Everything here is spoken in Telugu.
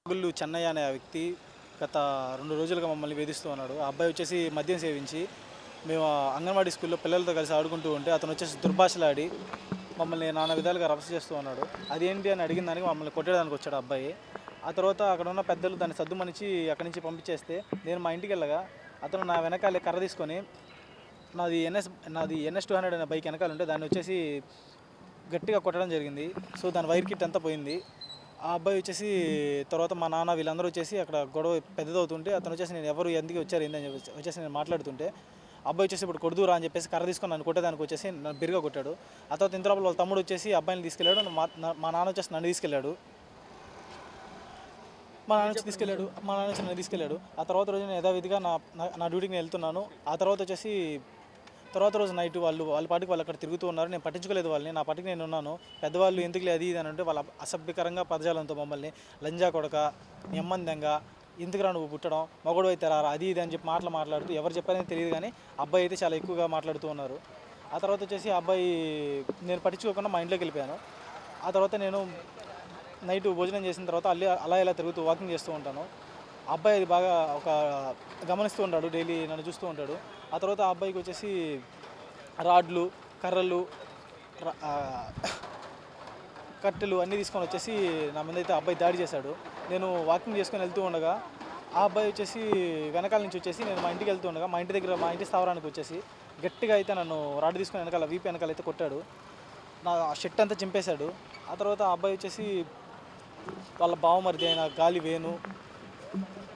గుళ్ళు చెన్నయ్య అనే ఆ వ్యక్తి గత 2 రోజులుగా మమ్మల్ని వేధిస్తూ ఉన్నాడు. ఆ అబ్బాయి వచ్చేసి మద్యం సేవించి మేము అంగన్వాడీ స్కూల్‌లో పిల్లలతో కలిసి ఆడుకుంటూ ఉంటే అతను వచ్చేసి దుర్భాషలాడి మమ్మల్ని నానా విధాలుగా రభస చేస్తూ ఉన్నాడు. అదేంటి అని అడిగిన దానికి మమ్మల్ని కొట్టడానికి వచ్చాడు ఆ అబ్బాయి. ఆ తర్వాత అక్కడ ఉన్న పెద్దలు దాన్ని సద్దుమణిచి అక్కడి నుంచి పంపించేస్తే నేను మా ఇంటికెళ్ళగా అతను నా వెనకాలే కర్ర తీసుకొని నాది ఎన్ఎస్ నాది ఎన్ఎస్ 200 అనే బైక్ వెనకాల ఉంటే దాన్ని వచ్చేసి గట్టిగా కొట్టడం జరిగింది. సో, దాని వైర్ కిట్ అంతా పోయింది. ఆ అబ్బాయి వచ్చేసి తర్వాత మా నాన్న వీళ్ళందరూ వచ్చేసి అక్కడ గొడవ పెద్దదవుతుంటే అతను వచ్చేసి నేను ఎవరు ఎందుకు వచ్చారు ఏందని చెప్పేసి వచ్చేసి నేను మాట్లాడుతుంటే అబ్బాయి వచ్చేసి ఇప్పుడు కొడుదురా అని చెప్పేసి కర్ర తీసుకొని నన్ను కొట్టేదానికి వచ్చేసి నన్ను బిరుగా కొట్టాడు. ఆ తర్వాత ఇంత లోపల వాళ్ళ తమ్ముడు వచ్చేసి అబ్బాయిని తీసుకెళ్ళాడు. మా నాన్న వచ్చేసి నన్ను తీసుకెళ్ళాడు. నన్ను తీసుకెళ్ళాడు. ఆ తర్వాత రోజు నేను యథావిధిగా నా నా నా డ్యూటీకి నేను వెళ్తున్నాను. ఆ తర్వాత వచ్చేసి తర్వాత రోజు నైట్ వాళ్ళ పాటికి వాళ్ళు అక్కడ తిరుగుతూ ఉన్నారు. నేను పట్టించుకోలేదు వాళ్ళని. నా పాటికి నేను ఉన్నాను. పెద్దవాళ్ళు ఎందుకులే అది ఇది అని అంటే వాళ్ళ అసభ్యకరంగా పదజాలంతో మమ్మల్ని లంజా కొడక, నెమ్మందంగా ఎందుకురా నువ్వు పుట్టడం, మగోడు అయితే రారా అది ఇది అని చెప్పి మాట్లాడుతూ ఎవరు చెప్పారని తెలియదు కానీ అబ్బాయి అయితే చాలా ఎక్కువగా మాట్లాడుతూ ఉన్నారు. ఆ తర్వాత వచ్చేసి ఆ అబ్బాయి నేను పట్టించుకోకుండా మా ఇంట్లోకి వెళ్ళిపోయాను. ఆ తర్వాత నేను నైట్ భోజనం చేసిన తర్వాత అలా ఇలా తిరుగుతూ వాకింగ్ చేస్తూ ఉంటాను. ఆ అబ్బాయి అది బాగా గమనిస్తూ ఉంటాడు. డైలీ నన్ను చూస్తూ ఉంటాడు. ఆ తర్వాత ఆ అబ్బాయికి వచ్చేసి రాడ్లు, కర్రలు, ర- ఆ, కట్టెలు అన్నీ తీసుకొని వచ్చేసి నా మీద అయితే ఆ అబ్బాయి దాడి చేశాడు. నేను వాకింగ్ చేసుకొని వెళ్తూ ఉండగా ఆ అబ్బాయి వచ్చేసి వెనకాల నుంచి వచ్చేసి నేను మా ఇంటికి వెళ్తూ ఉండగా మా ఇంటి స్థావరానికి వచ్చేసి గట్టిగా అయితే నన్ను రాడ్ తీసుకొని వీపు వెనకాల అయితే కొట్టాడు. నా షర్ట్ అంతా చింపేశాడు. ఆ తర్వాత ఆ అబ్బాయి వచ్చేసి వాళ్ళ బావమరిది అయిన గాలి వేణు